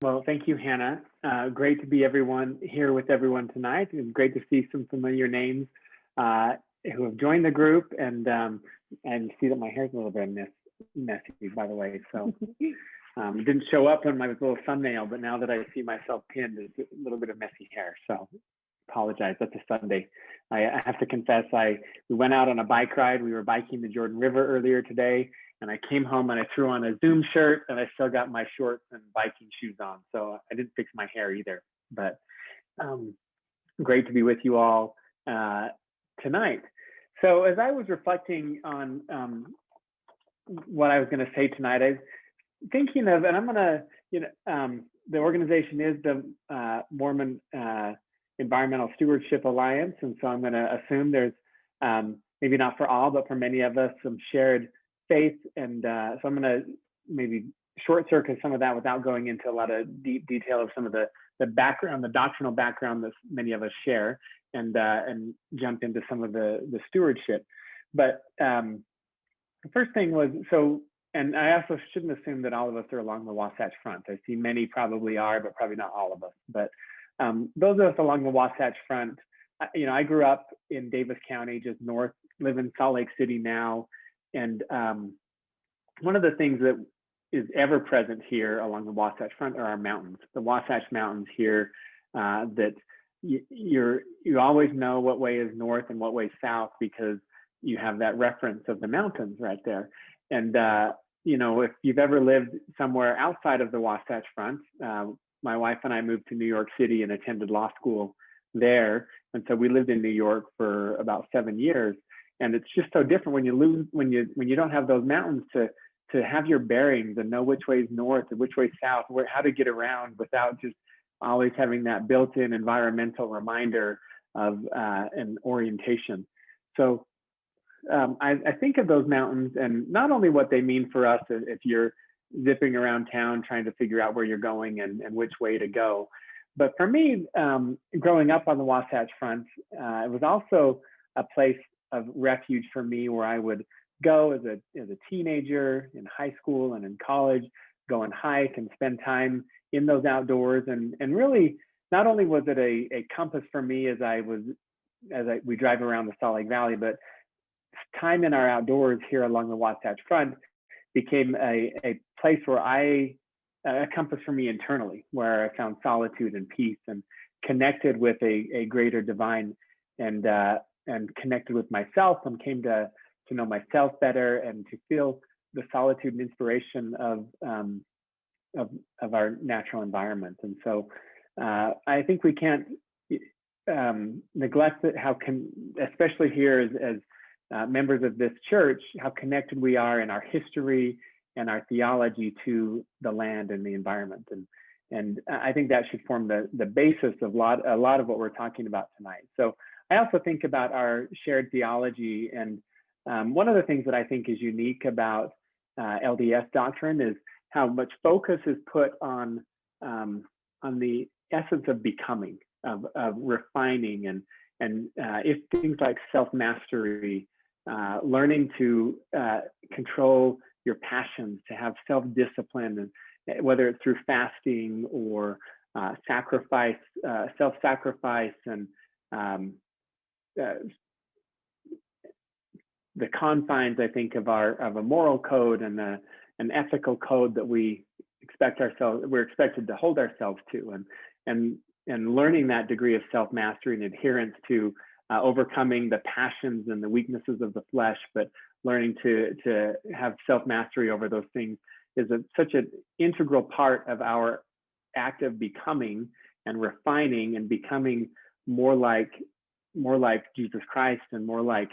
Well, thank you, Hannah. Great to be here with everyone tonight. It's great to see some familiar names who have joined the group, and see that my hair's a little bit messy, by the way. So it didn't show up on my little thumbnail, but now that I see myself pinned, it's a little bit of messy hair. So apologize. That's a Sunday. I have to confess, we went out on a bike ride. We were biking the Jordan River earlier today, and I came home and I threw on a Zoom shirt, and I still got my shorts and biking shoes on. So I didn't fix my hair either. But great to be with you all tonight. So as I was reflecting on what I was going to say tonight, I was thinking of, and I'm going to, the organization is the Mormon Environmental Stewardship Alliance, and so I'm going to assume there's maybe not for all, but for many of us, some shared faith, and so I'm going to maybe short circuit some of that without going into a lot of deep detail of some of the background, the doctrinal background that many of us share, and jump into some of the stewardship. But the first thing was, and I also shouldn't assume that all of us are along the Wasatch Front. I see many probably are, but probably not all of us. But those of us along the Wasatch Front, I grew up in Davis County, just north, live in Salt Lake City now. And one of the things that is ever present here along the Wasatch Front are our mountains. The Wasatch Mountains here, that you always know what way is north and what way is south, because you have that reference of the mountains right there. And if you've ever lived somewhere outside of the Wasatch Front, my wife and I moved to New York City and attended law school there. And so we lived in New York for about 7 years. And it's just so different when you don't have those mountains to have your bearings and know which way is north and which way is south, how to get around without just always having that built-in environmental reminder of an orientation. So I think of those mountains and not only what they mean for us if you're zipping around town trying to figure out where you're going and which way to go, but for me, growing up on the Wasatch Front, it was also a place of refuge for me where I would go as a teenager in high school and in college, go and hike and spend time in those outdoors. And really, not only was it a compass for me as we drive around the Salt Lake Valley, but time in our outdoors here along the Wasatch Front became a place where a compass for me internally, where I found solitude and peace and connected with a greater divine, and connected with myself and came to know myself better and to feel the solitude and inspiration of our natural environment. And so I think we can't neglect especially here as members of this church, how connected we are in our history and our theology to the land and the environment. And I think that should form the basis of a lot of what we're talking about tonight. So I also think about our shared theology, and one of the things that I think is unique about LDS doctrine is how much focus is put on the essence of becoming, of refining, and if things like self-mastery, learning to control your passions, to have self-discipline, and whether it's through fasting or sacrifice, self-sacrifice, and the confines, I think, of a moral code and an ethical code that we're expected to hold ourselves to, and learning that degree of self-mastery and adherence to overcoming the passions and the weaknesses of the flesh, but learning to have self-mastery over those things is such an integral part of our act of becoming and refining and becoming more like Jesus Christ and more like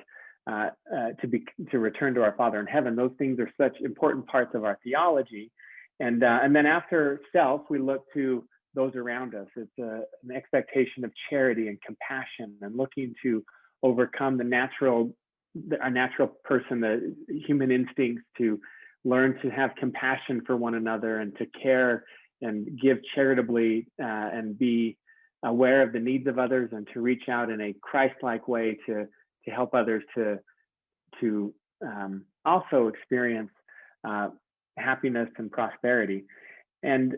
to return to our Father in heaven. Those things are such important parts of our theology. And then after self, we look to those around us. It's an expectation of charity and compassion and looking to overcome our natural person, the human instincts to learn to have compassion for one another and to care and give charitably and be aware of the needs of others and to reach out in a Christ-like way to help others to also experience happiness and prosperity. And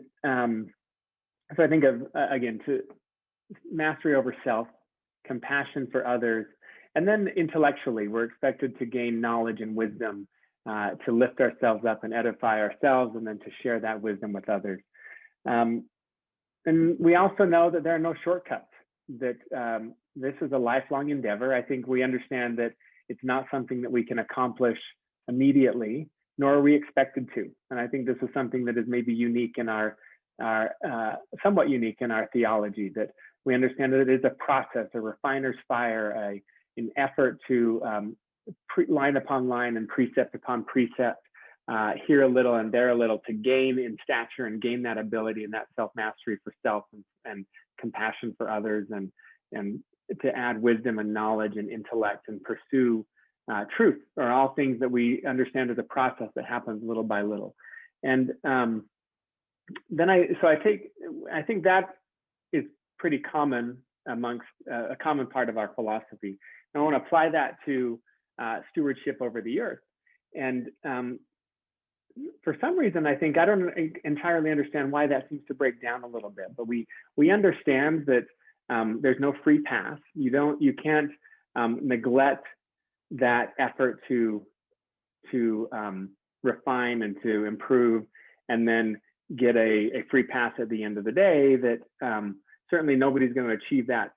So I think of, again, to mastery over self, compassion for others, and then intellectually, we're expected to gain knowledge and wisdom to lift ourselves up and edify ourselves, and then to share that wisdom with others. And we also know that there are no shortcuts, that this is a lifelong endeavor. I think we understand that it's not something that we can accomplish immediately, nor are we expected to. And I think this is something that is maybe unique in our somewhat unique in our theology, that we understand that it is a process, a refiner's fire, an effort to line upon line and precept upon precept, here a little and there a little, to gain in stature and gain that ability and that self-mastery for self and compassion for others, and to add wisdom and knowledge and intellect and pursue truth, are all things that we understand as a process that happens little by little. And then I think that is pretty common amongst a common part of our philosophy. And I want to apply that to stewardship over the earth. And for some reason, I think, I don't entirely understand why that seems to break down a little bit, but we understand that there's no free pass. You can't neglect that effort to refine and to improve, and then get a free pass at the end of the day. That certainly nobody's going to achieve that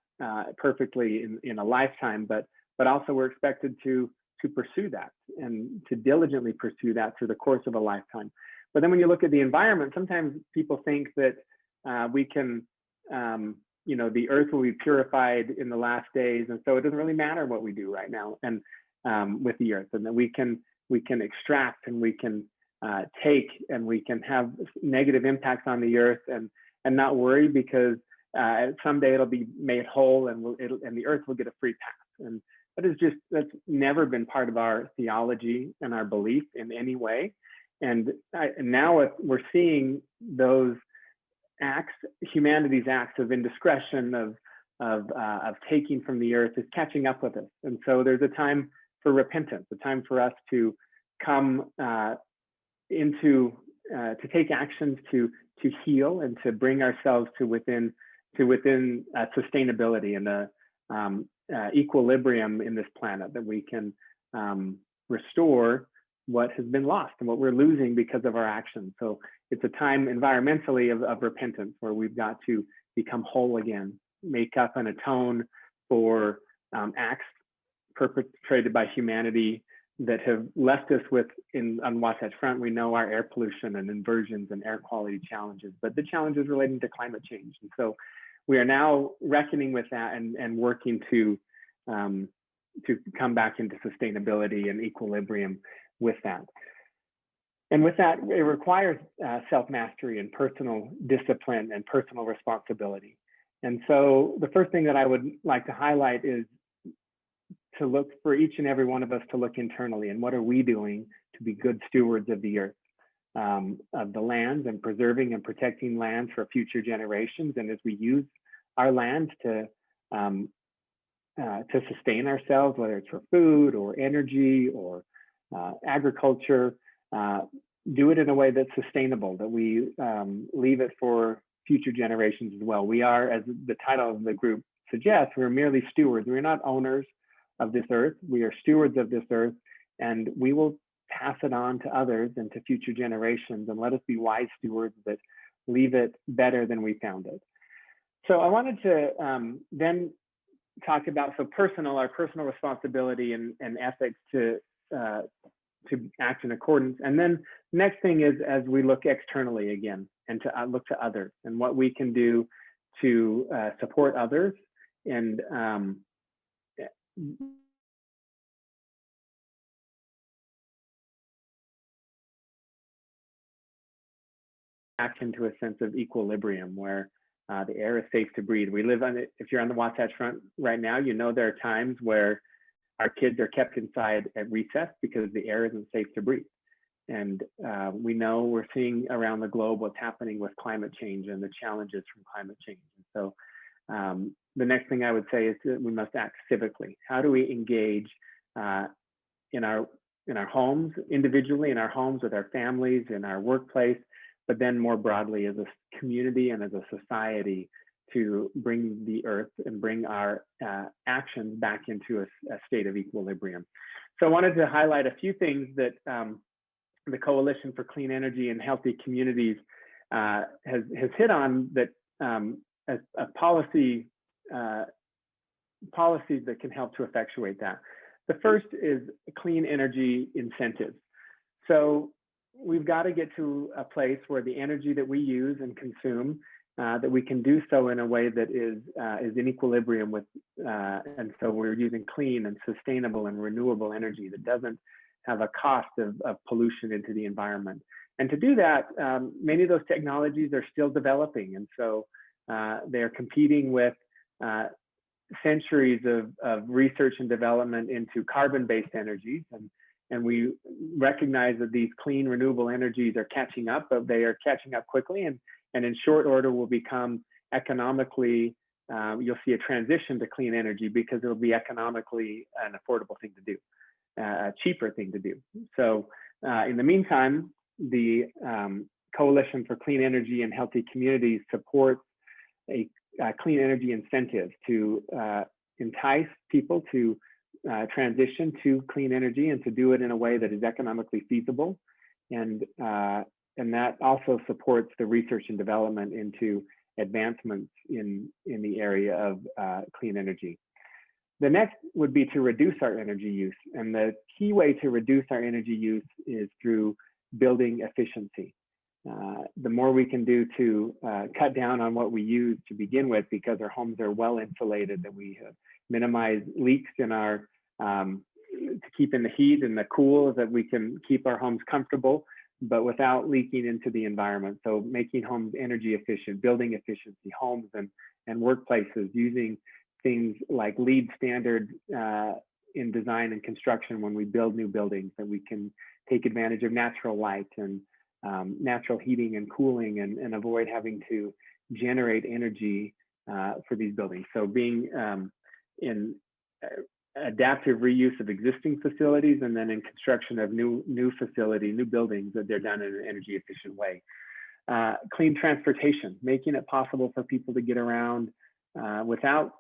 perfectly in a lifetime, but also we're expected to pursue that and to diligently pursue that through the course of a lifetime. But then when you look at the environment, sometimes people think that we can, the earth will be purified in the last days, and so it doesn't really matter what we do right now and with the earth, and that we can extract and we can take and we can have negative impacts on the earth and not worry, because someday it'll be made whole and the earth will get a free pass. And that's never been part of our theology and our belief in any way. And now we're seeing those acts, humanity's acts of indiscretion, of taking from the earth, is catching up with us. And so there's a time for repentance, a time for us to come to take actions to heal and to bring ourselves to within sustainability and equilibrium in this planet, that we can restore what has been lost and what we're losing because of our actions. So it's a time environmentally of repentance, where we've got to become whole again, make up and atone for acts perpetrated by humanity that have left us with, on Wasatch Front, we know our air pollution and inversions and air quality challenges, but the challenges relating to climate change. And so we are now reckoning with that and working to come back into sustainability and equilibrium with that. And with that, it requires self-mastery and personal discipline and personal responsibility. And so the first thing that I would like to highlight is to look for each and every one of us to look internally, and what are we doing to be good stewards of the earth, of the lands, and preserving and protecting lands for future generations. And as we use our land to sustain ourselves, whether it's for food or energy or agriculture, do it in a way that's sustainable, that we leave it for future generations as well. We are, as the title of the group suggests, we're merely stewards. We're not owners of this earth. We are stewards of this earth, and we will pass it on to others and to future generations, and let us be wise stewards that leave it better than we found it. So I wanted to then talk about our personal responsibility and ethics to act in accordance. And then next thing is, as we look externally again, and to look to others and what we can do to support others and back into a sense of equilibrium, where the air is safe to breathe. We live on it. If you're on the Wasatch Front right now, you know there are times where our kids are kept inside at recess because the air isn't safe to breathe. And we know we're seeing around the globe what's happening with climate change and the challenges from climate change. And so the next thing I would say is that we must act civically. How do we engage in our homes, individually, in our homes with our families, in our workplace, but then more broadly as a community and as a society to bring the earth and bring our actions back into a state of equilibrium. So I wanted to highlight a few things that the Coalition for Clean Energy and Healthy Communities has hit on, that as a policies that can help to effectuate that. The first is clean energy incentives. So we've got to get to a place where the energy that we use and consume, that we can do so in a way that is in equilibrium with, and so we're using clean and sustainable and renewable energy that doesn't have a cost of pollution into the environment. And to do that, many of those technologies are still developing, and so they're competing with centuries of research and development into carbon-based energies, and we recognize that these clean renewable energies are catching up, but they are catching up quickly, and in short order will become economically, you'll see a transition to clean energy because it'll be economically an affordable thing to do, a cheaper thing to do. So in the meantime, the Coalition for Clean Energy and Healthy Communities supports a clean energy incentive to entice people to transition to clean energy and to do it in a way that is economically feasible. And that also supports the research and development into advancements in the area of clean energy. The next would be to reduce our energy use. And the key way to reduce our energy use is through building efficiency. The more we can do to cut down on what we use to begin with, because our homes are well insulated, that we minimize leaks in our, to keep in the heat and the cool, that we can keep our homes comfortable, but without leaking into the environment. So making homes energy efficient, building efficiency, homes and workplaces, using things like LEED standard in design and construction when we build new buildings, that we can take advantage of natural light and natural heating and cooling, and avoid having to generate energy for these buildings. So being in adaptive reuse of existing facilities, and then in construction of new buildings, that they're done in an energy efficient way. Clean transportation, making it possible for people to get around without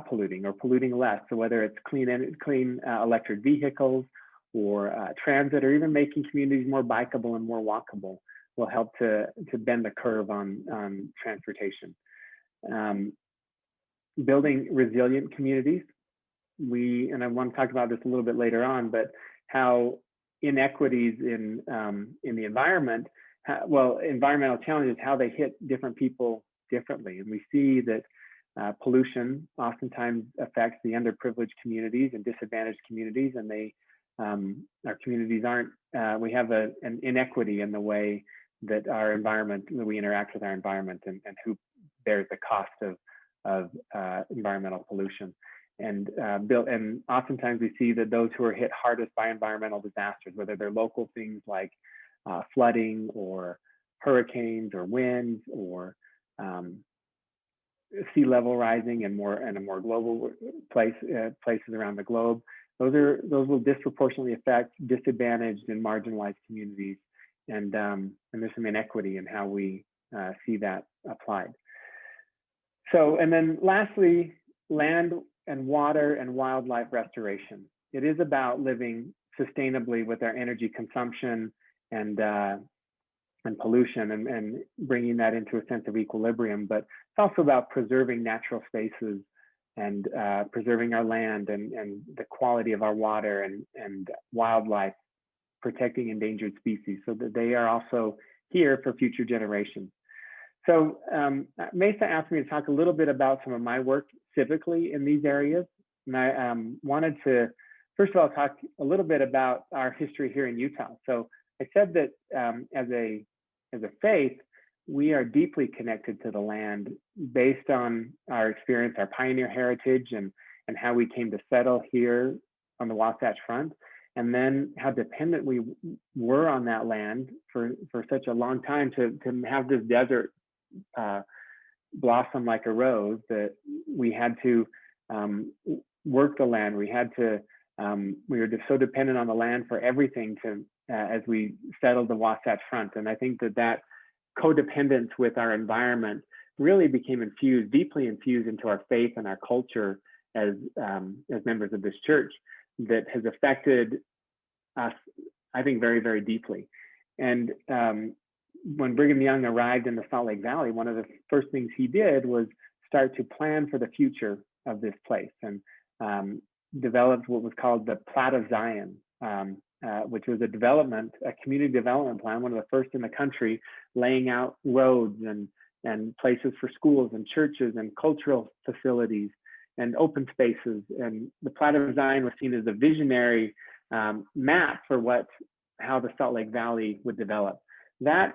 polluting, or polluting less. So whether it's clean electric vehicles, or transit, or even making communities more bikeable and more walkable, will help to bend the curve on transportation. Building resilient communities. And I want to talk about this a little bit later on, but how inequities in the environment, environmental challenges, how they hit different people differently. And we see that pollution oftentimes affects the underprivileged communities and disadvantaged communities, and our communities aren't, we have an inequity in the way that that we interact with our environment, and who bears the cost of environmental pollution. And oftentimes we see that those who are hit hardest by environmental disasters, whether they're local things like flooding or hurricanes or winds or sea level rising and a more global places around the globe, those will disproportionately affect disadvantaged and marginalized communities, and there's some inequity in how we see that applied. So, and then lastly, land and water and wildlife restoration. It is about living sustainably with our energy consumption and pollution, and bringing that into a sense of equilibrium. But it's also about preserving natural spaces and preserving our land and the quality of our water and wildlife, protecting endangered species so that they are also here for future generations. So MESA asked me to talk a little bit about some of my work civically in these areas. And I wanted to, first of all, talk a little bit about our history here in Utah. So I said that as a faith, we are deeply connected to the land based on our experience, our pioneer heritage, and how we came to settle here on the Wasatch Front, and then how dependent we were on that land for such a long time to have this desert blossom like a rose, that we had to work the land. We had to we were just so dependent on the land for everything to as we settled the Wasatch Front. And I think that codependence with our environment really became deeply infused into our faith and our culture as members of this church, that has affected us, I think, very, very deeply. And when Brigham Young arrived in the Salt Lake Valley, one of the first things he did was start to plan for the future of this place, and developed what was called the Plat of Zion, which was a community development plan, one of the first in the country, laying out roads and places for schools and churches and cultural facilities and open spaces. And the Plat of Zion was seen as a visionary map for how the Salt Lake Valley would develop. That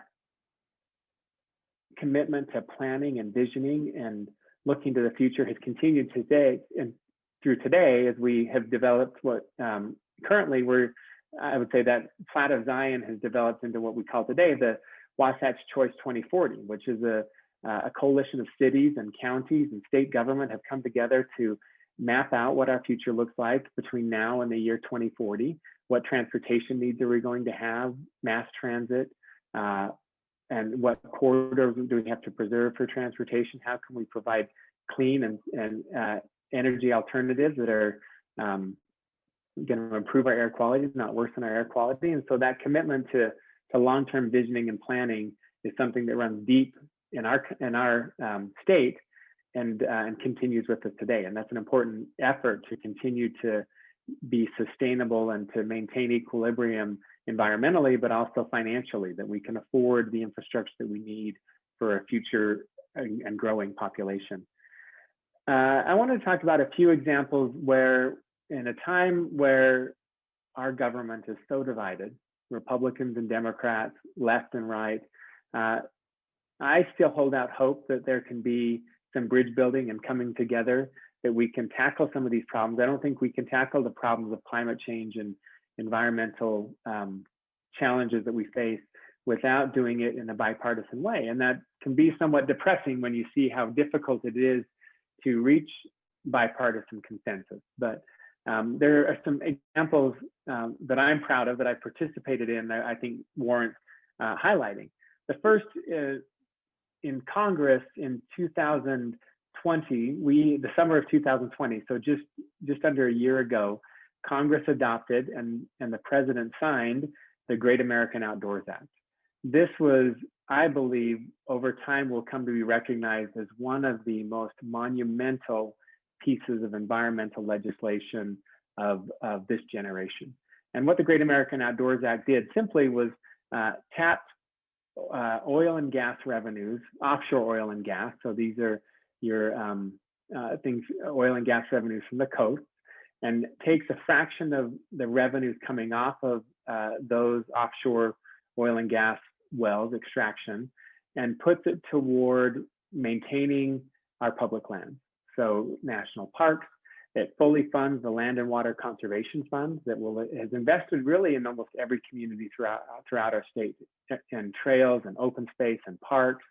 commitment to planning and visioning and looking to the future has continued today and through today, as we have developed what currently I would say that Plat of Zion has developed into what we call today the Wasatch Choice 2040, which is a coalition of cities and counties and state government have come together to map out what our future looks like between now and the year 2040. What transportation needs are we going to have, mass transit, and what corridors do we have to preserve for transportation? How can we provide clean and energy alternatives that are going to improve our air quality, not worsen our air quality? And so that commitment to long-term visioning and planning is something that runs deep in our state and continues with us today. And that's an important effort to continue to be sustainable and to maintain equilibrium environmentally, but also financially, that we can afford the infrastructure that we need for a future and growing population. I want to talk about a few examples where, in a time where our government is so divided, Republicans and Democrats, left and right, I still hold out hope that there can be some bridge building and coming together, that we can tackle some of these problems. I don't think we can tackle the problems of climate change and environmental challenges that we face without doing it in a bipartisan way. And that can be somewhat depressing when you see how difficult it is to reach bipartisan consensus. But there are some examples that I'm proud of, that I participated in, that I think warrant highlighting. The first is in Congress in 2020, the summer of 2020, so just under a year ago, Congress adopted and the president signed the Great American Outdoors Act. This was, I believe, over time will come to be recognized as one of the most monumental pieces of environmental legislation of this generation. And what the Great American Outdoors Act did simply was tap oil and gas revenues, offshore oil and gas. So these are your oil and gas revenues from the coast, and takes a fraction of the revenues coming off of those offshore oil and gas wells, extraction, and puts it toward maintaining our public lands. So national parks. It fully funds the Land and Water Conservation Fund that has invested really in almost every community throughout our state, and trails and open space and parks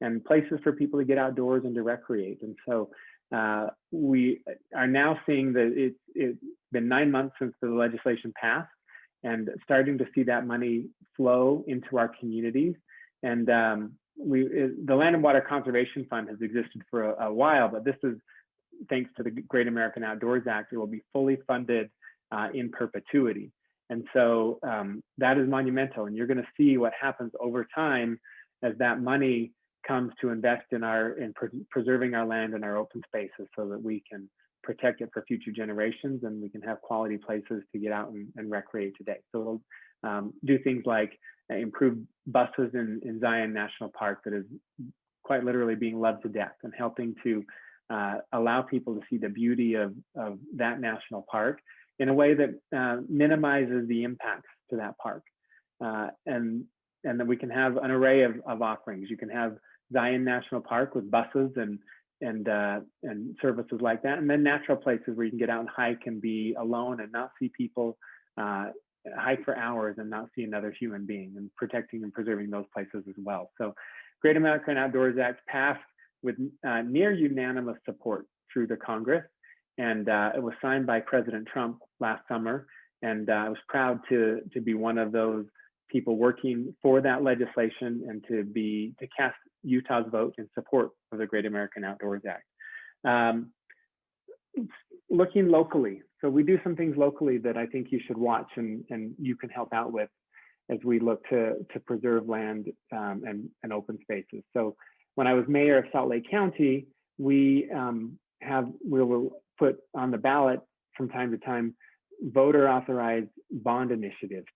and places for people to get outdoors and to recreate. And so we are now seeing that it's been 9 months since the legislation passed, and starting to see that money flow into our communities. And the Land and Water Conservation Fund has existed for a while, but this is thanks to the Great American Outdoors Act. It will be fully funded in perpetuity. And so that is monumental. And you're going to see what happens over time as that money comes to invest in preserving our land and our open spaces, so that we can protect it for future generations, and we can have quality places to get out and recreate today. So it'll do things like improve buses in Zion National Park, that is quite literally being loved to death, and helping to allow people to see the beauty of that national park in a way that minimizes the impacts to that park. And then we can have an array of offerings. You can have Zion National Park with buses and services like that, and then natural places where you can get out and hike and be alone and not see people, hike for hours and not see another human being, and protecting and preserving those places as well. So Great American Outdoors Act passed with near unanimous support through the Congress, And it was signed by President Trump last summer. And I was proud to be one of those people working for that legislation and to cast Utah's vote in support of the Great American Outdoors Act. Looking locally, so we do some things locally that I think you should watch and you can help out with as we look to preserve land and open spaces. So when I was mayor of Salt Lake County, we will put on the ballot from time to time voter authorized bond initiatives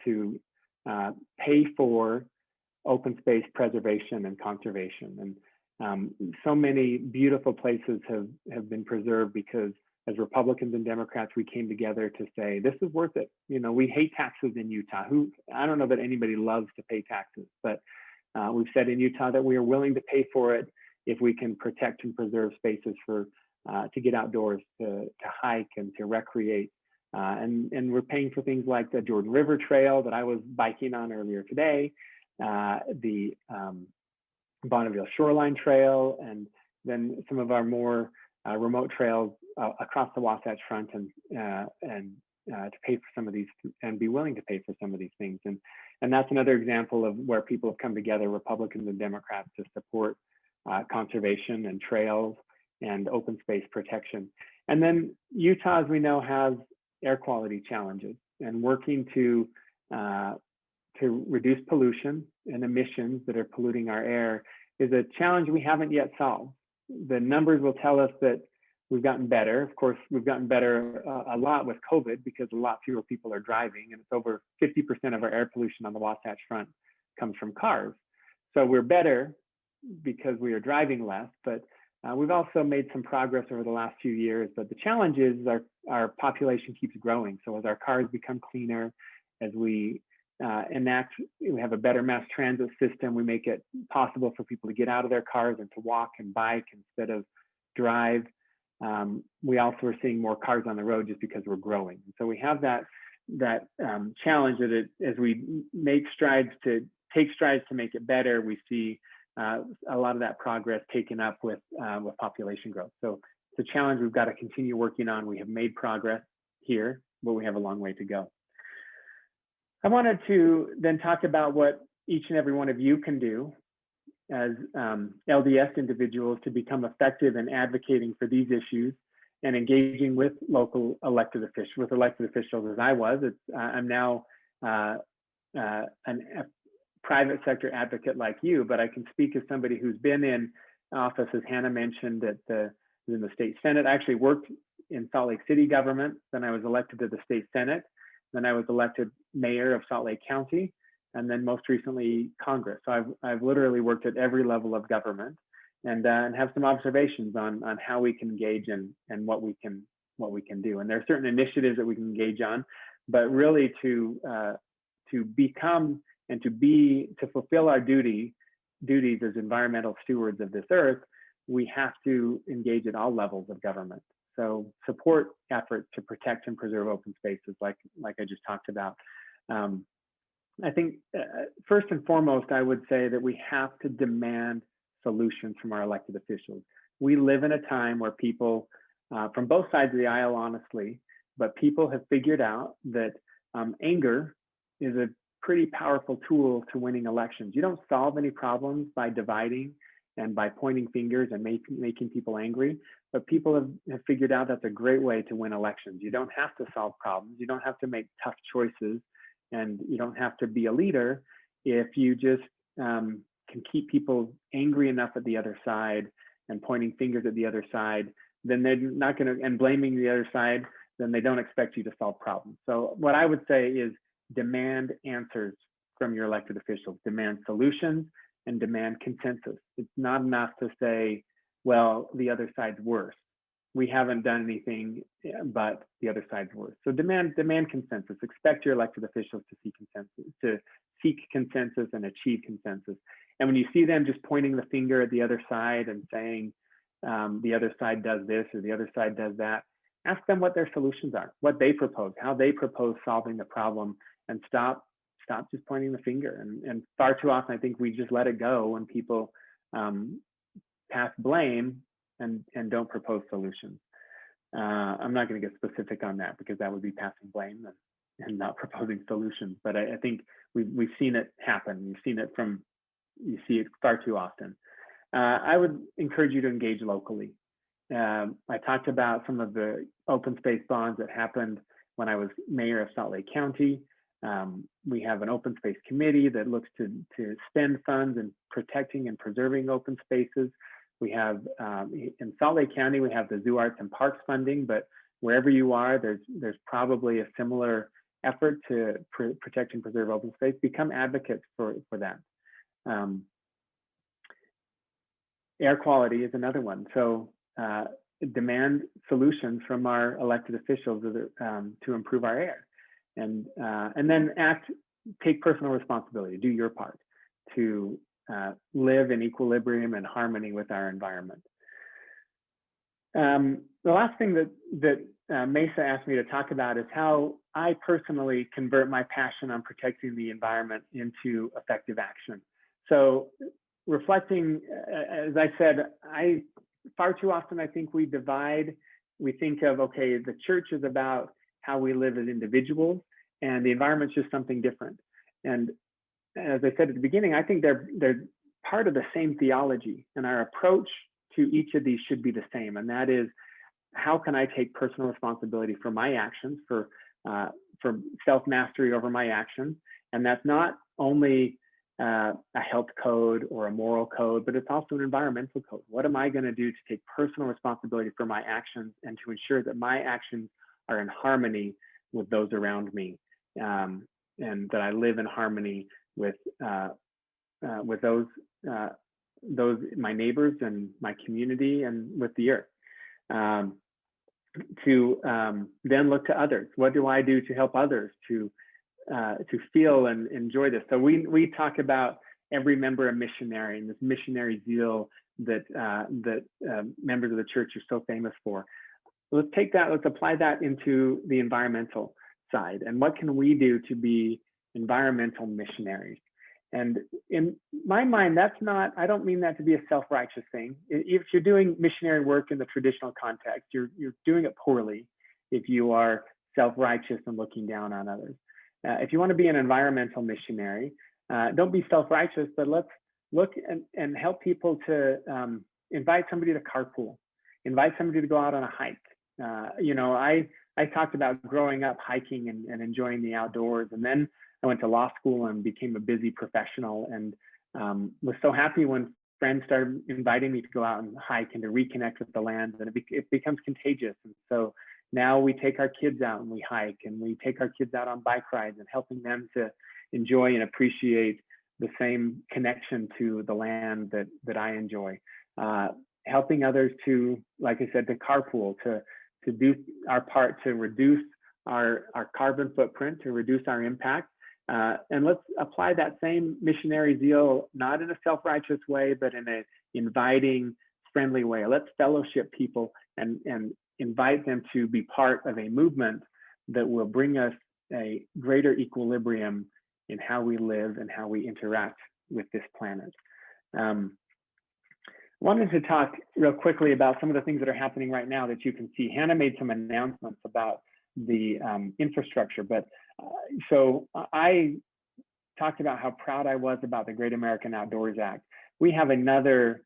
to pay for open space preservation and conservation. And so many beautiful places have been preserved because as Republicans and Democrats, we came together to say, this is worth it. You know, we hate taxes in Utah. I don't know that anybody loves to pay taxes, but we've said in Utah that we are willing to pay for it if we can protect and preserve spaces for to get outdoors, to hike and to recreate. And we're paying for things like the Jordan River Trail that I was biking on earlier today, the Bonneville Shoreline Trail, and then some of our more remote trails across the Wasatch Front, and to pay for some of these and be willing to pay for some of these things. And that's another example of where people have come together, Republicans and Democrats, to support conservation and trails and open space protection. And then Utah, as we know, has air quality challenges, and working to reduce pollution and emissions that are polluting our air is a challenge we haven't yet solved. The numbers will tell us that we've gotten better. Of course, we've gotten better a lot with COVID because a lot fewer people are driving, and it's over 50% of our air pollution on the Wasatch Front comes from cars. So we're better because we are driving less, but we've also made some progress over the last few years. But the challenge is our population keeps growing. So as our cars become cleaner, as we we have a better mass transit system, we make it possible for people to get out of their cars and to walk and bike instead of drive. We also are seeing more cars on the road just because we're growing. So we have that challenge that as we take strides to make it better, we see a lot of that progress taken up with population growth. So it's a challenge we've got to continue working on. We have made progress here, but we have a long way to go. I wanted to then talk about what each and every one of you can do as LDS individuals to become effective in advocating for these issues and engaging with local elected officials as I was. I'm now a private sector advocate like you, but I can speak as somebody who's been in office, as Hannah mentioned, in the state Senate. I actually worked in Salt Lake City government, then I was elected to the state Senate, then I was elected mayor of Salt Lake County, and then most recently Congress. So I've literally worked at every level of government, and have some observations on how we can engage and what we can do. And there are certain initiatives that we can engage on, but really to become and to fulfill our duties as environmental stewards of this earth, we have to engage at all levels of government. So support efforts to protect and preserve open spaces, like I just talked about. I think first and foremost, I would say that we have to demand solutions from our elected officials. We live in a time where people from both sides of the aisle, honestly, but people have figured out that anger is a pretty powerful tool to winning elections. You don't solve any problems by dividing and by pointing fingers and making people angry, but people have figured out that's a great way to win elections. You don't have to solve problems. You don't have to make tough choices, and you don't have to be a leader if you just can keep people angry enough at the other side and pointing fingers at the other side. Then they're not going to, and blaming the other side, then they don't expect you to solve problems. So what I would say is demand answers from your elected officials, demand solutions, and demand consensus. It's not enough to say, well, the other side's worse. We haven't done anything, but the other side's worse. So demand consensus. Expect your elected officials to seek consensus and achieve consensus. And when you see them just pointing the finger at the other side and saying the other side does this or the other side does that, ask them what their solutions are, what they propose, how they propose solving the problem, and stop just pointing the finger. And far too often, I think we just let it go when people pass blame and don't propose solutions. I'm not going to get specific on that because that would be passing blame and not proposing solutions. But I think we've seen it happen. You see it far too often. I would encourage you to engage locally. I talked about some of the open space bonds that happened when I was mayor of Salt Lake County. We have an open space committee that looks to spend funds in protecting and preserving open spaces. We have, in Salt Lake County, we have the Zoo Arts and Parks funding, but wherever you are, there's probably a similar effort to protect and preserve open space. Become advocates for that. Air quality is another one. So demand solutions from our elected officials to improve our air, and then take personal responsibility, do your part to live in equilibrium and harmony with our environment. The last thing that MESA asked me to talk about is how I personally convert my passion on protecting the environment into effective action. So reflecting, as I said, far too often I think we divide. We think of, okay, the church is about how we live as individuals, and the environment's just something different. And as I said at the beginning, I think they're part of the same theology, and our approach to each of these should be the same. And that is, how can I take personal responsibility for my actions, for self-mastery over my actions? And that's not only a health code or a moral code, but it's also an environmental code. What am I going to do to take personal responsibility for my actions and to ensure that my actions are in harmony with those around me, and that I live in harmony with those my neighbors and my community and with the earth. To then look to others. What do I do to help others to feel and enjoy this? So we talk about every member a missionary, and this missionary zeal that members of the church are so famous for. Let's take that, let's apply that into the environmental side. And what can we do to be environmental missionaries? And in my mind, that's not, I don't mean that to be a self-righteous thing. If you're doing missionary work in the traditional context, you're doing it poorly if you are self-righteous and looking down on others. If you want to be an environmental missionary, don't be self-righteous, but let's look and help people to invite somebody to carpool, invite somebody to go out on a hike. I talked about growing up hiking and enjoying the outdoors, and then I went to law school and became a busy professional, and was so happy when friends started inviting me to go out and hike and to reconnect with the land, and it becomes contagious. And so now we take our kids out and we hike, and we take our kids out on bike rides, and helping them to enjoy and appreciate the same connection to the land that I enjoy. Helping others to, like I said, to carpool, to do our part to reduce our carbon footprint, to reduce our impact. And let's apply that same missionary zeal, not in a self-righteous way, but in an inviting, friendly way. Let's fellowship people and invite them to be part of a movement that will bring us a greater equilibrium in how we live and how we interact with this planet. Wanted to talk real quickly about some of the things that are happening right now that you can see. Hannah made some announcements about the infrastructure, but so I talked about how proud I was about the Great American Outdoors Act. We have another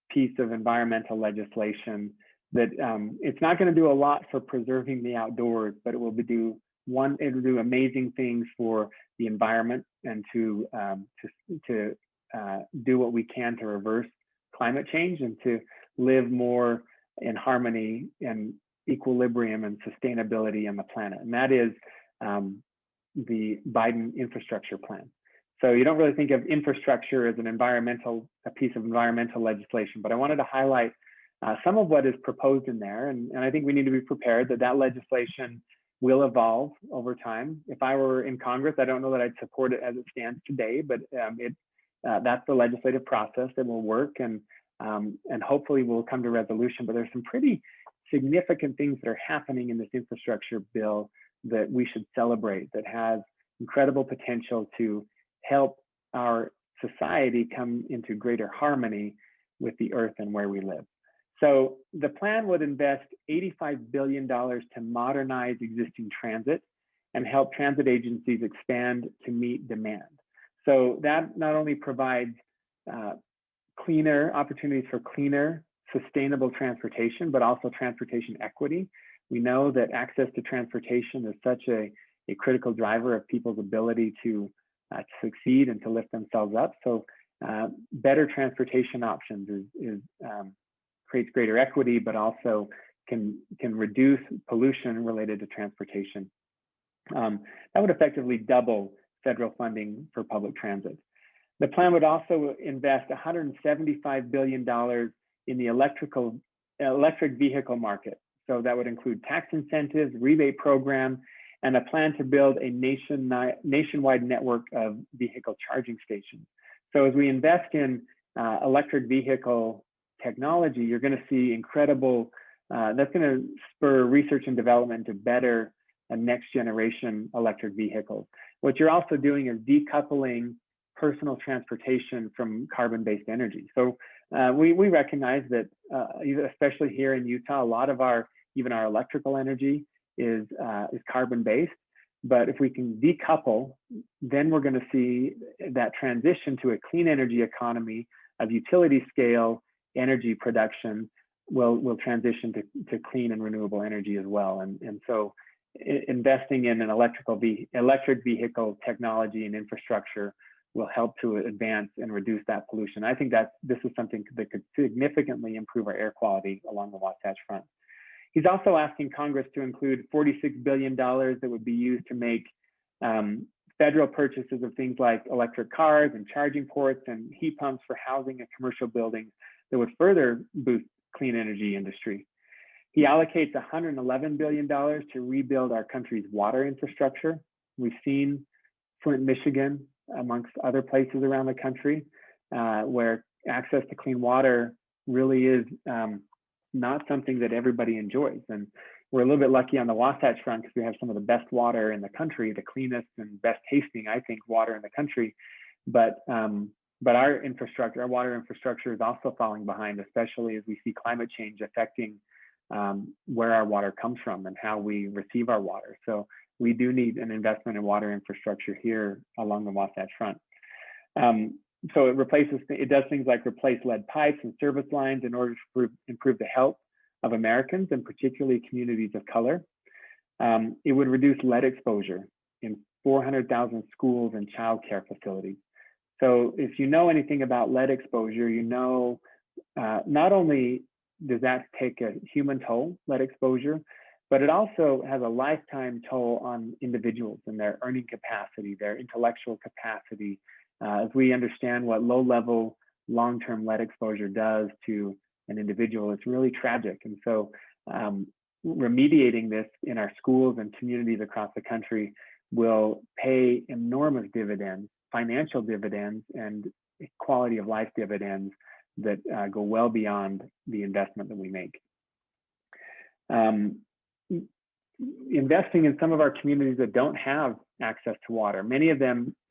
piece of environmental legislation that it's not going to do a lot for preserving the outdoors, but it will do amazing things for the environment and to do what we can to reverse climate change and to live more in harmony and equilibrium and sustainability on the planet. And that is the Biden infrastructure plan. So you don't really think of infrastructure as a piece of environmental legislation, but I wanted to highlight some of what is proposed in there. And I think we need to be prepared that legislation will evolve over time. If I were in Congress, I don't know that I'd support it as it stands today, but that's the legislative process that will work, and hopefully we'll come to resolution. But there's some pretty significant things that are happening in this infrastructure bill that we should celebrate, that has incredible potential to help our society come into greater harmony with the earth and where we live. So the plan would invest $85 billion to modernize existing transit and help transit agencies expand to meet demand. So that not only provides cleaner opportunities for cleaner, sustainable transportation, but also transportation equity. We know that access to transportation is such a critical driver of people's ability to succeed and to lift themselves up. So better transportation options creates greater equity, but also can reduce pollution related to transportation. That would effectively double federal funding for public transit. The plan would also invest $175 billion in the electric vehicle market. So that would include tax incentives, rebate program, and a plan to build a nationwide network of vehicle charging stations. So as we invest in electric vehicle technology, you're going to see incredible, that's going to spur research and development to better next generation electric vehicles. What you're also doing is decoupling personal transportation from carbon-based energy. So we recognize that, especially here in Utah, a lot of even our electrical energy is carbon-based. But if we can decouple, then we're going to see that transition to a clean energy economy of utility scale energy production will transition to clean and renewable energy as well. And so investing in an electric vehicle technology and infrastructure will help to advance and reduce that pollution. I think that this is something that could significantly improve our air quality along the Wasatch Front. He's also asking Congress to include $46 billion that would be used to make federal purchases of things like electric cars and charging ports and heat pumps for housing and commercial buildings that would further boost clean energy industry. He allocates $111 billion to rebuild our country's water infrastructure. We've seen Flint, Michigan, amongst other places around the country, where access to clean water really is not something that everybody enjoys. And we're a little bit lucky on the Wasatch Front because we have some of the best water in the country, the cleanest and best tasting, I think, water in the country. But our infrastructure, our water infrastructure is also falling behind, especially as we see climate change affecting where our water comes from and how we receive our water. So we do need an investment in water infrastructure here along the Wasatch Front. So it does things like replace lead pipes and service lines in order to improve the health of Americans and particularly communities of color. It would reduce lead exposure in 400,000 schools and childcare facilities. So if you know anything about lead exposure, you know not only does that take a human toll, lead exposure, but it also has a lifetime toll on individuals and their earning capacity, their intellectual capacity. As we understand what low-level, long-term lead exposure does to an individual, it's really tragic. And so remediating this in our schools and communities across the country will pay enormous dividends, financial dividends, and quality of life dividends that go well beyond the investment that we make. Investing in some of our communities that don't have access to water,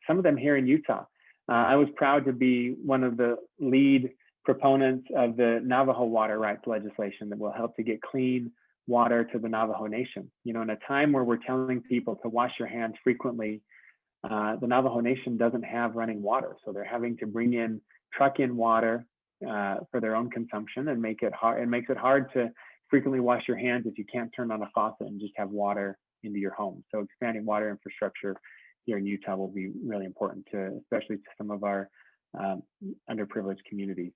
some of them here in Utah. I was proud to be one of the lead proponents of the Navajo water rights legislation that will help to get clean water to the Navajo Nation. You know, in a time where we're telling people to wash your hands frequently, the Navajo Nation doesn't have running water. So they're having to truck in water for their own consumption and makes it hard to frequently wash your hands if you can't turn on a faucet and just have water into your home. So expanding water infrastructure here in Utah will be really important especially to some of our underprivileged communities.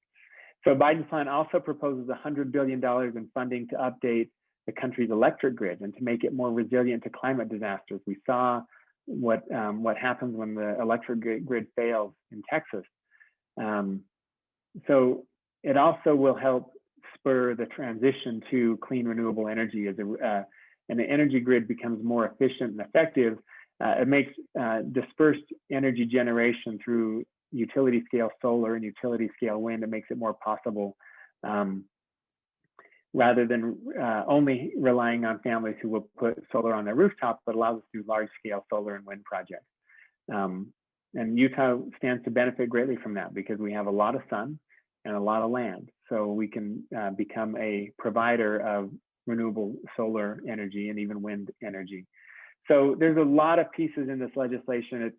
So Biden's plan also proposes $100 billion in funding to update the country's electric grid and to make it more resilient to climate disasters. We saw what happens when the electric grid fails in Texas. So it also will help spur the transition to clean renewable energy and the energy grid becomes more efficient and effective. It makes dispersed energy generation through utility scale solar and utility scale wind. It makes it more possible rather than only relying on families who will put solar on their rooftops, but allows us to do large scale solar and wind projects. And Utah stands to benefit greatly from that because we have a lot of sun and a lot of land. so we can become a provider of renewable solar energy and even wind energy. So there's a lot of pieces in this legislation.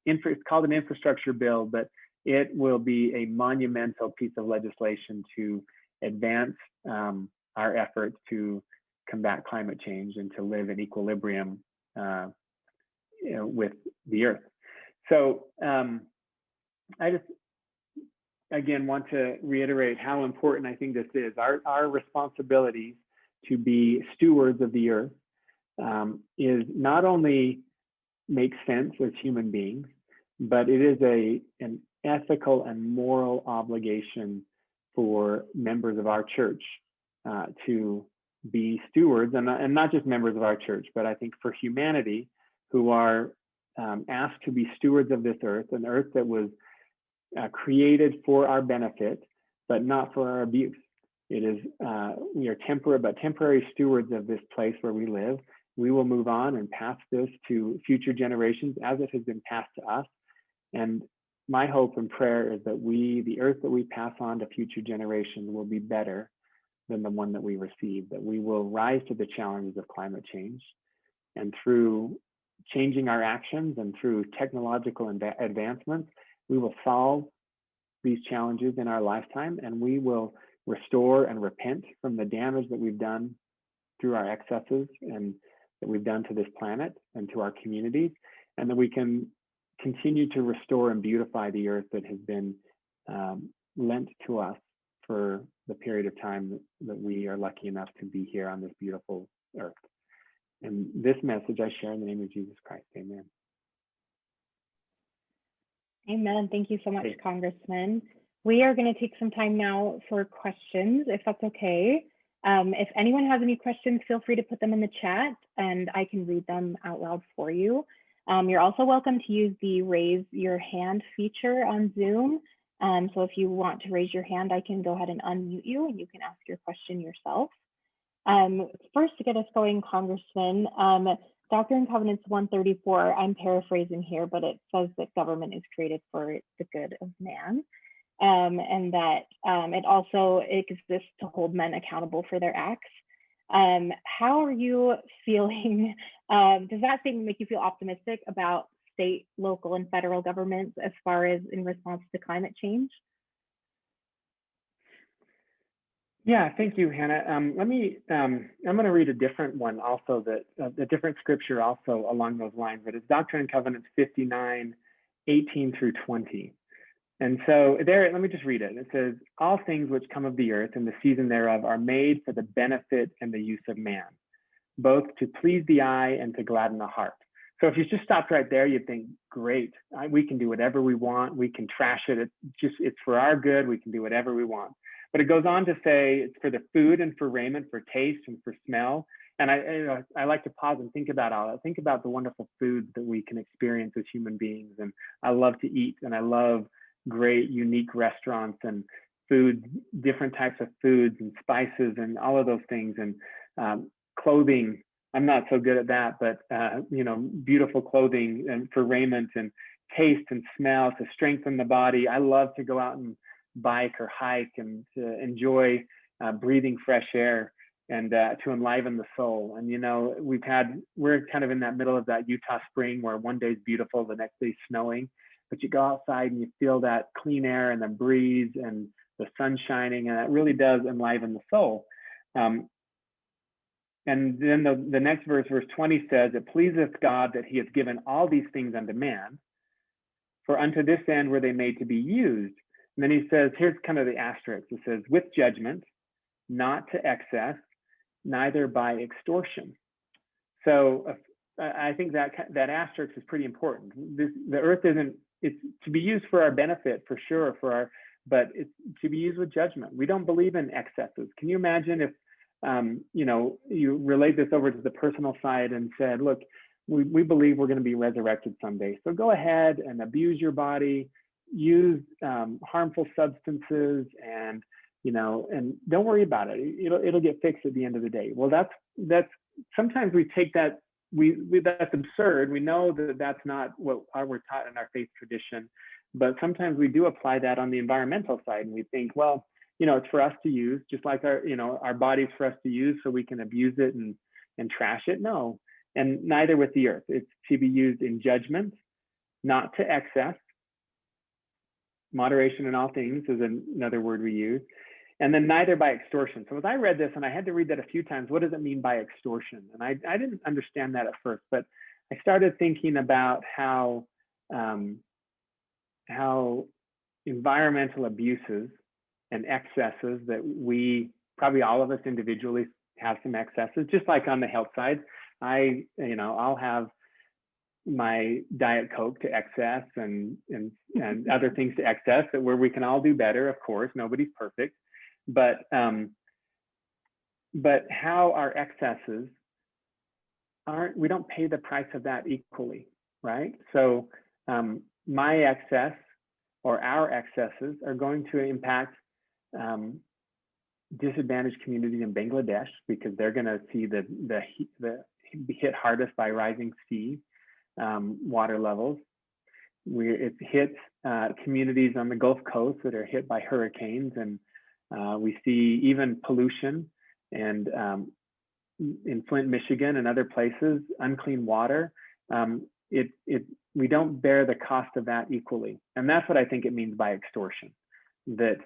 It's called an infrastructure bill, but it will be a monumental piece of legislation to advance our efforts to combat climate change and to live in equilibrium with the earth. So I just, again, want to reiterate how important I think this is. Our responsibilities to be stewards of the earth is not only make sense as human beings, but it is an ethical and moral obligation for members of our church to be stewards, and not just members of our church, but I think for humanity who are asked to be stewards of this earth, an earth that was created for our benefit, but not for our abuse. It is, we are temporary stewards of this place where we live. We will move on and pass this to future generations as it has been passed to us. And my hope and prayer is that the earth that we pass on to future generations will be better than the one that we receive, that we will rise to the challenges of climate change. And through changing our actions and through technological advancements, we will solve these challenges in our lifetime, and we will restore and repent from the damage that we've done through our excesses and that we've done to this planet and to our communities, and that we can continue to restore and beautify the earth that has been lent to us for the period of time that we are lucky enough to be here on this beautiful earth. And this message I share in the name of Jesus Christ. Amen. Amen. Thank you so much, Congressman. We are going to take some time now for questions, if that's okay. If anyone has any questions, feel free to put them in the chat and I can read them out loud for you. You're also welcome to use the raise your hand feature on Zoom. So if you want to raise your hand, I can go ahead and unmute you and you can ask your question yourself. First, to get us going, Congressman, Doctrine and Covenants 134, I'm paraphrasing here, but it says that government is created for the good of man, and that it also exists to hold men accountable for their acts. How are you feeling? Does that thing make you feel optimistic about state, local, and federal governments as far as in response to climate change? Yeah, thank you, Hannah. I'm going to read a different one also, that a different scripture also along those lines, but it's Doctrine and Covenants 59, 18 through 20. And so there, let me just read it. It says, all things which come of the earth and the season thereof are made for the benefit and the use of man, both to please the eye and to gladden the heart. So if you just stopped right there, you'd think, great, we can do whatever we want. We can trash it. It's for our good. We can do whatever we want. But it goes on to say it's for the food and for raiment, for taste and for smell. And I like to pause and think about all that. Think about the wonderful foods that we can experience as human beings. And I love to eat, and I love great, unique restaurants and food, different types of foods and spices and all of those things. And clothing, I'm not so good at that, but beautiful clothing and for raiment and taste and smell to strengthen the body. I love to go out and bike or hike and to enjoy breathing fresh air and to enliven the soul. And we're kind of in that middle of that Utah spring where one day is beautiful, the next day is snowing, but you go outside and you feel that clean air and the breeze and the sun shining, and that really does enliven the soul. And then the next verse, verse 20 says, it pleaseth God that he has given all these things unto man, for unto this end were they made to be used. And then he says, here's kind of the asterisk. It says, with judgment, not to excess, neither by extortion. So I think that asterisk is pretty important. The earth it's to be used for our benefit, for sure, but it's to be used with judgment. We don't believe in excesses. Can you imagine if, you relate this over to the personal side and said, look, we believe we're going to be resurrected someday. So go ahead and abuse your body, use harmful substances, and don't worry about it. It'll get fixed at the end of the day. Well, that's sometimes we take that, that's absurd. We know that that's not what we're taught in our faith tradition, but sometimes we do apply that on the environmental side, and we think, well, it's for us to use, just like our bodies for us to use so we can abuse it and trash it. No, and neither with the earth. It's to be used in judgment, not to excess. Moderation in all things is another word we use. And then neither by extortion. So as I read this, and I had to read that a few times, what does it mean by extortion? And I didn't understand that at first, but I started thinking about how environmental abuses and excesses that we, probably all of us individually, have some excesses, just like on the health side. I'll have my Diet Coke to excess and other things to excess, that where we can all do better. Of course, nobody's perfect, but how our excesses we don't pay the price of that equally, right? So my excess or our excesses are going to impact disadvantaged communities in Bangladesh, because they're going to see the be hit hardest by rising sea water levels. It hits communities on the Gulf Coast that are hit by hurricanes, and we see even pollution and in Flint, Michigan, and other places, unclean water. We don't bear the cost of that equally, and that's what I think it means by extortion. That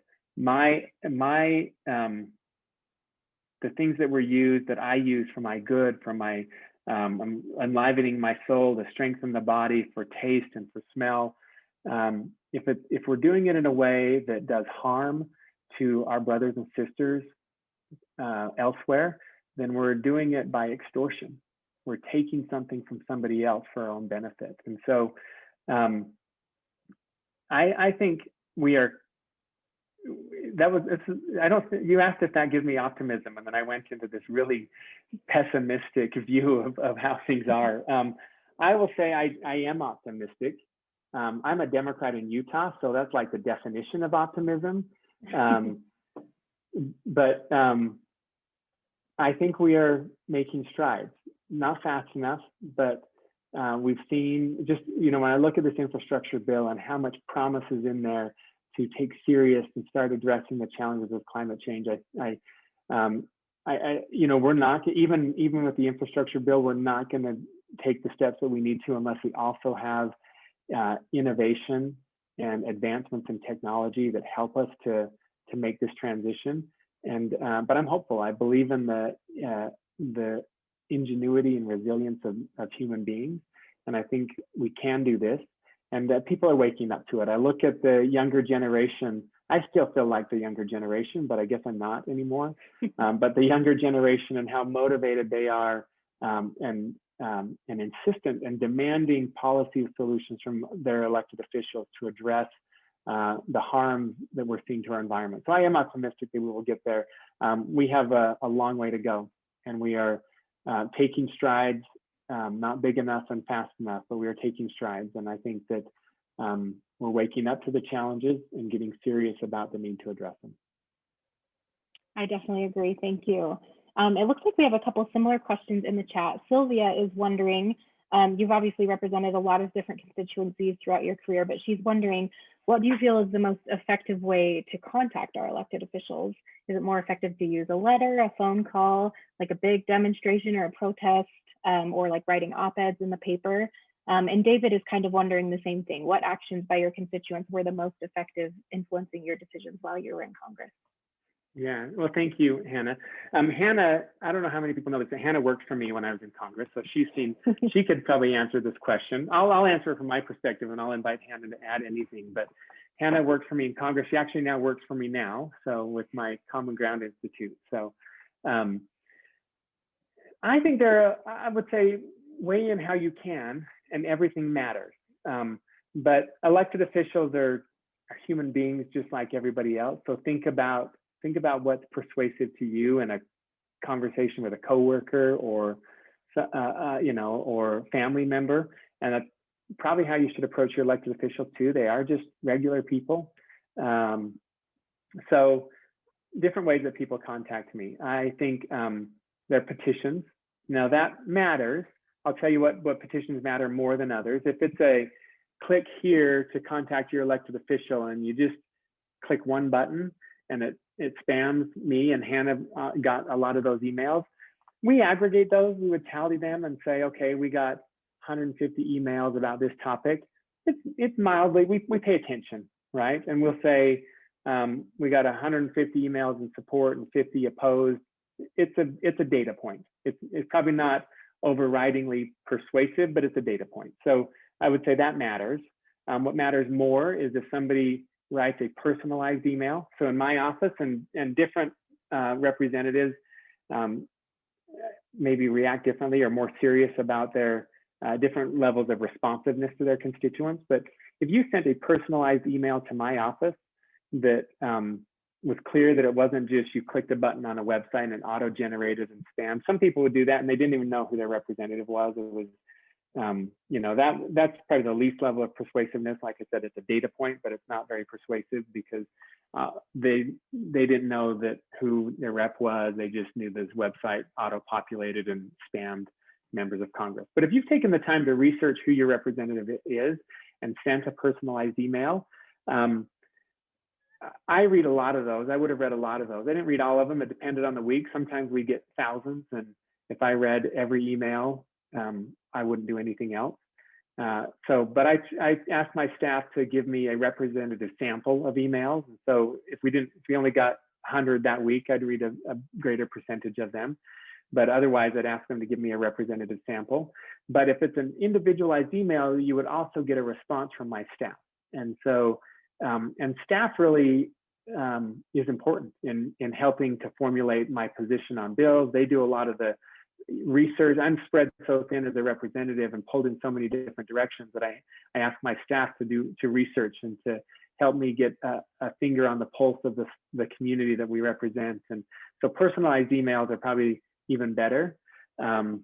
the things that were used, that I use for my good, for my enlivening my soul, to strengthen the body, for taste and for smell. If we're doing it in a way that does harm to our brothers and sisters elsewhere, then we're doing it by extortion. We're taking something from somebody else for our own benefit. And so I think we are, you asked if that gives me optimism, and then I went into this really pessimistic view of how things are. I will say I am optimistic. I'm a Democrat in Utah, so that's like the definition of optimism. But I think we are making strides, not fast enough, but we've seen, just, when I look at this infrastructure bill and how much promise is in there to take serious and start addressing the challenges of climate change, we're not, even with the infrastructure bill, we're not going to take the steps that we need to unless we also have innovation and advancements in technology that help us to make this transition. And but I'm hopeful. I believe in the ingenuity and resilience of human beings, and I think we can do this. And that people are waking up to it. I look at the younger generation. I still feel like the younger generation, but I guess I'm not anymore. But the younger generation and how motivated they are, and insistent and demanding policy solutions from their elected officials to address the harm that we're seeing to our environment. So I am optimistic that we will get there. We have a long way to go, and we are taking strides. Not big enough and fast enough, but we are taking strides. And I think that we're waking up to the challenges and getting serious about the need to address them. I definitely agree. Thank you. It looks like we have a couple similar questions in the chat. Sylvia is wondering, you've obviously represented a lot of different constituencies throughout your career, but she's wondering, what do you feel is the most effective way to contact our elected officials? Is it more effective to use a letter, a phone call, like a big demonstration or a protest? Or like writing op-eds in the paper. And David is kind of wondering the same thing. What actions by your constituents were the most effective influencing your decisions while you were in Congress? Yeah, well, thank you, Hannah. Hannah, I don't know how many people know this, but Hannah worked for me when I was in Congress, so she could probably answer this question. I'll answer it from my perspective, and I'll invite Hannah to add anything. But Hannah worked for me in Congress. She actually now works for me now, so with my Common Ground Institute. So I think I would say, weigh in how you can, and everything matters. But elected officials are human beings just like everybody else. So think about what's persuasive to you in a conversation with a coworker or or family member, and that's probably how you should approach your elected officials too. They are just regular people. So different ways that people contact me. I think their petitions. Now that matters. I'll tell you what petitions matter more than others. If it's a click here to contact your elected official and you just click one button and it spams me, and Hannah got a lot of those emails. We aggregate those, we would tally them and say, okay, we got 150 emails about this topic. It's mildly, we pay attention, right? And we'll say, we got 150 emails in support and 50 opposed. It's a data point. It's probably not overridingly persuasive, but it's a data point. So I would say that matters. What matters more is if somebody writes a personalized email. So in my office, and different representatives maybe react differently or more serious about their different levels of responsiveness to their constituents. But if you sent a personalized email to my office that was clear that it wasn't just you clicked a button on a website and it auto-generated and spam. Some people would do that and they didn't even know who their representative was. It was, you know, that's probably the least level of persuasiveness. Like I said, it's a data point, but it's not very persuasive because they didn't know that who their rep was. They just knew this website auto-populated and spammed members of Congress. But if you've taken the time to research who your representative is and sent a personalized email, I read a lot of those. I would have read a lot of those. I didn't read all of them. It depended on the week. Sometimes we get thousands, and if I read every email, I wouldn't do anything else. But I asked my staff to give me a representative sample of emails. And so if we only got 100 that week, I'd read a greater percentage of them. But otherwise, I'd ask them to give me a representative sample. But if it's an individualized email, you would also get a response from my staff. And so, and staff really is important in helping to formulate my position on bills. They do a lot of the research. I'm spread so thin as a representative and pulled in so many different directions that I ask my staff to research and to help me get a finger on the pulse of the community that we represent. And so personalized emails are probably even better. And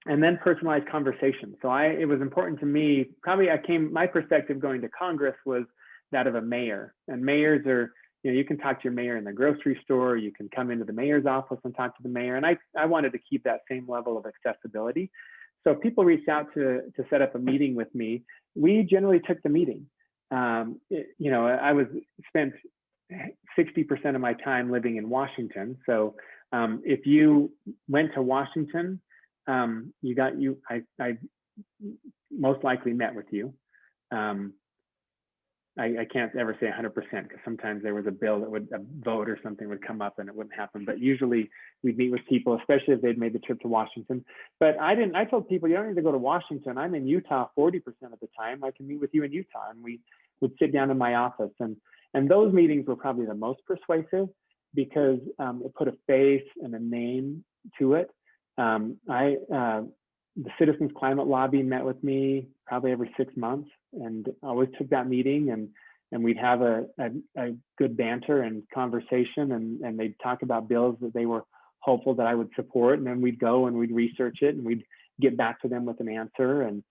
then personalized conversations. So it was important to me, my perspective going to Congress was that of a mayor. And mayors are, you know, you can talk to your mayor in the grocery store, you can come into the mayor's office and talk to the mayor. And I wanted to keep that same level of accessibility. So if people reached out to set up a meeting with me, we generally took the meeting. You know, I spent 60% of my time living in Washington. So if you went to Washington, I most likely met with you. I can't ever say 100% because sometimes there was a bill that a vote or something would come up and it wouldn't happen. But usually we'd meet with people, especially if they'd made the trip to Washington. But I told people, you don't need to go to Washington. I'm in Utah 40% of the time. I can meet with you in Utah. And we would sit down in my office. And those meetings were probably the most persuasive because it put a face and a name to it. The Citizens Climate Lobby met with me probably every 6 months, and I always took that meeting and we'd have a good banter and conversation, and they'd talk about bills that they were hopeful that I would support, and then we'd go and we'd research it and we'd get back to them with an answer. And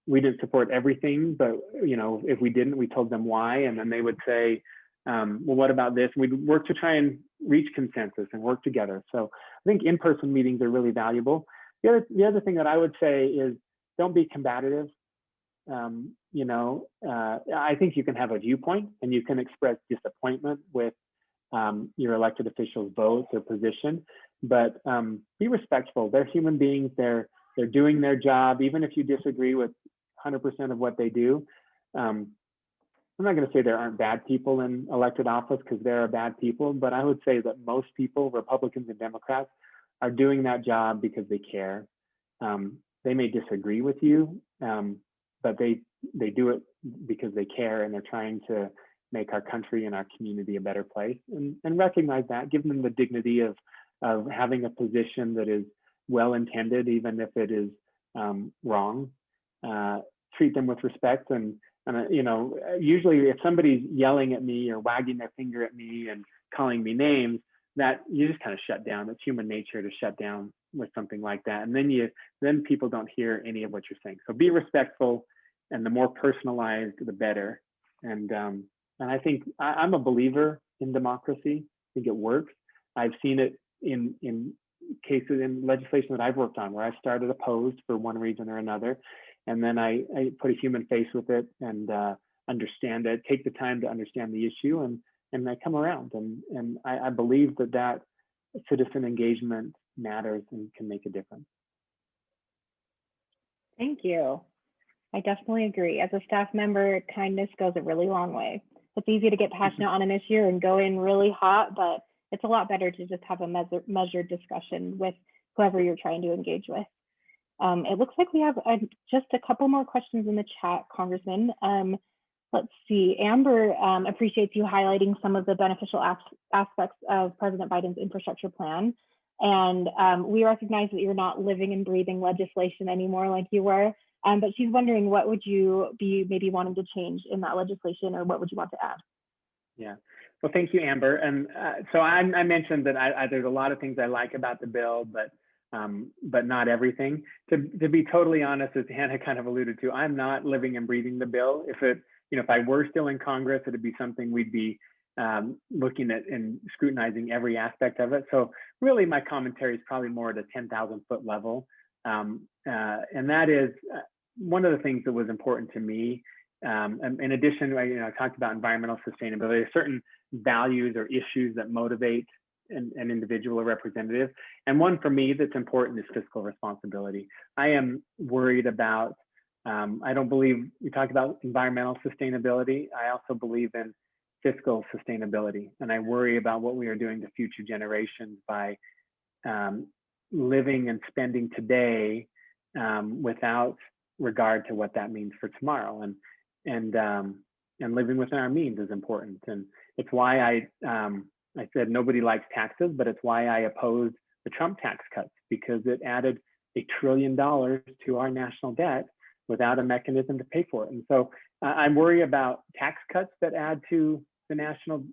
we didn't support everything, but you know, if we didn't, we told them why, and then they would say, well, what about this? And we'd work to try and reach consensus and work together. So I think in-person meetings are really valuable. The other thing that I would say is don't be combative. You know, I think you can have a viewpoint and you can express disappointment with your elected officials' votes or position, but be respectful. They're human beings. They're doing their job, even if you disagree with 100% of what they do. I'm not going to say there aren't bad people in elected office because there are bad people, but I would say that most people, Republicans and Democrats, are doing that job because they care. They may disagree with you, but they do it because they care and they're trying to make our country and our community a better place. And recognize that, give them the dignity of having a position that is well-intended, even if it is wrong. Treat them with respect. And you know, usually if somebody's yelling at me or wagging their finger at me and calling me names, that you just kind of shut down. It's human nature to shut down with something like that. And then people don't hear any of what you're saying. So be respectful, and the more personalized, the better. And I think I'm a believer in democracy. I think it works. I've seen it in cases in legislation that I've worked on where I started opposed for one reason or another. And then I put a human face with it and understand it, take the time to understand the issue, and I come around, and I believe that citizen engagement matters and can make a difference. Thank you. I definitely agree. As a staff member, kindness goes a really long way. It's easy to get passionate on an issue and go in really hot, but it's a lot better to just have a measured discussion with whoever you're trying to engage with. It looks like we have just a couple more questions in the chat, Congressman. Let's see. Amber appreciates you highlighting some of the beneficial aspects of President Biden's infrastructure plan. And we recognize that you're not living and breathing legislation anymore like you were. But she's wondering, what would you be maybe wanting to change in that legislation, or what would you want to add? Yeah, well, thank you, Amber. And so I mentioned that there's a lot of things I like about the bill, but not everything. To be totally honest, as Hannah kind of alluded to, I'm not living and breathing the bill. If I were still in Congress, it'd be something we'd be looking at and scrutinizing every aspect of it. So really, my commentary is probably more at a 10,000-foot level, and that is one of the things that was important to me. In addition, I talked about environmental sustainability. There are certain values or issues that motivate an individual or representative, and one for me that's important is fiscal responsibility. I am worried about. I don't believe we talked about environmental sustainability. I also believe in fiscal sustainability, and I worry about what we are doing to future generations by living and spending today without regard to what that means for tomorrow, and living within our means is important. And it's why I said nobody likes taxes, but it's why I opposed the Trump tax cuts, because it added $1 trillion to our national debt without a mechanism to pay for it. And so I worry about tax cuts that add to the national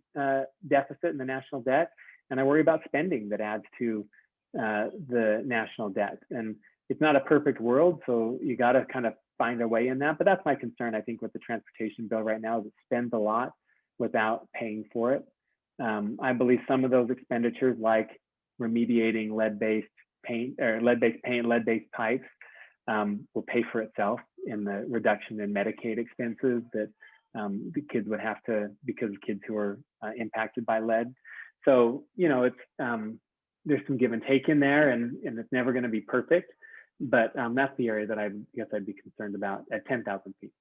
deficit and the national debt, and I worry about spending that adds to the national debt. And it's not a perfect world, so you got to kind of find a way in that. But that's my concern, I think, with the transportation bill right now, is it spends a lot without paying for it. I believe some of those expenditures, like remediating lead-based paint, lead-based pipes, will pay for itself in the reduction in Medicaid expenses that the kids would have to, because of kids who are impacted by lead. So, it's there's some give and take in there, and it's never going to be perfect. But that's the area that I guess I'd be concerned about at 10,000 feet.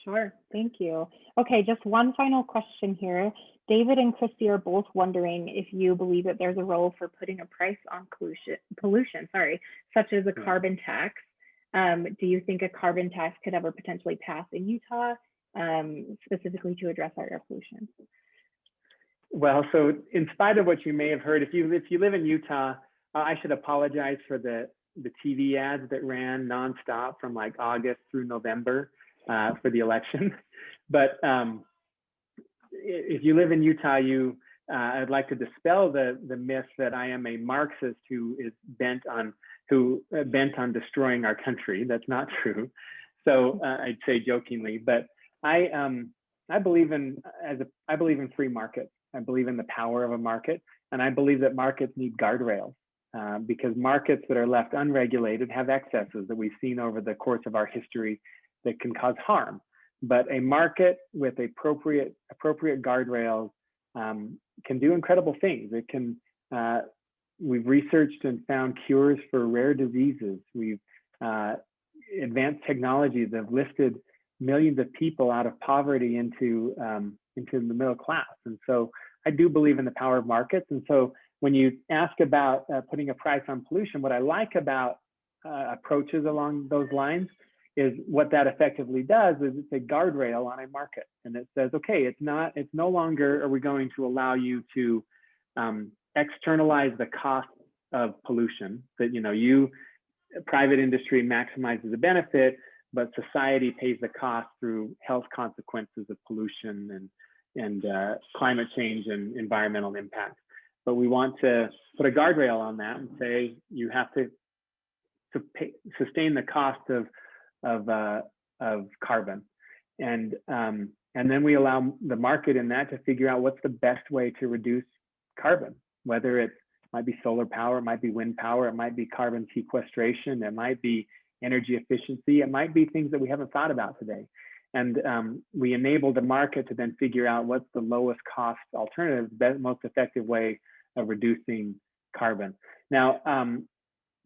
Sure, thank you. Okay, just one final question here. David and Christy are both wondering if you believe that there's a role for putting a price on pollution, such as a carbon tax. Do you think a carbon tax could ever potentially pass in Utah, specifically to address our air pollution? Well, so in spite of what you may have heard, if you live in Utah, I should apologize for the TV ads that ran nonstop from like August through November for the election. But if you live in Utah, I'd like to dispel the myth that I am a Marxist who is bent on destroying our country. That's not true. So I'd say jokingly, but I believe in free markets. I believe in the power of a market, and I believe that markets need guardrails, because markets that are left unregulated have excesses that we've seen over the course of our history that can cause harm. But a market with appropriate guardrails can do incredible things. It can. We've researched and found cures for rare diseases. We've advanced technologies that have lifted millions of people out of poverty into the middle class. And so I do believe in the power of markets. And so when you ask about putting a price on pollution, what I like about approaches along those lines is what that effectively does is it's a guardrail on a market. And it says, okay, it's no longer are we going to allow you to externalize the cost of pollution, that private industry maximizes the benefit, but society pays the cost through health consequences of pollution and climate change and environmental impact. But we want to put a guardrail on that and say you have to sustain the cost of carbon, and then we allow the market in that to figure out what's the best way to reduce carbon, whether it might be solar power, it might be wind power, it might be carbon sequestration, it might be energy efficiency, it might be things that we haven't thought about today. And we enable the market to then figure out what's the lowest cost alternative, the most effective way of reducing carbon. Now,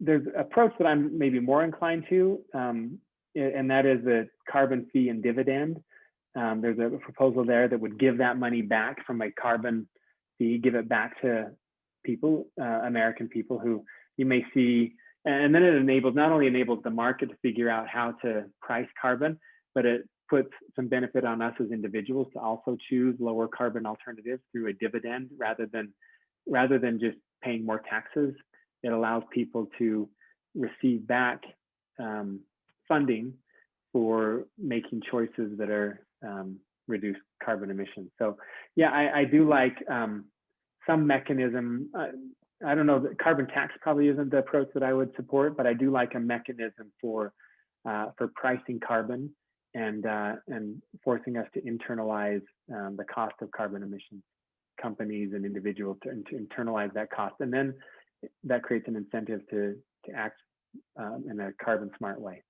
there's an approach that I'm maybe more inclined to, and that is the carbon fee and dividend. There's a proposal there that would give that money back from a carbon fee, give it back to people, American people who you may see, and then it not only enables the market to figure out how to price carbon, but it puts some benefit on us as individuals to also choose lower carbon alternatives through a dividend rather than just paying more taxes. It allows people to receive back funding for making choices that are reduce carbon emissions. So yeah, I do like some mechanism. I don't know, the carbon tax probably isn't the approach that I would support, but I do like a mechanism for pricing carbon and forcing us to internalize the cost of carbon emissions, companies and individuals to internalize that cost, and then that creates an incentive to act in a carbon smart way.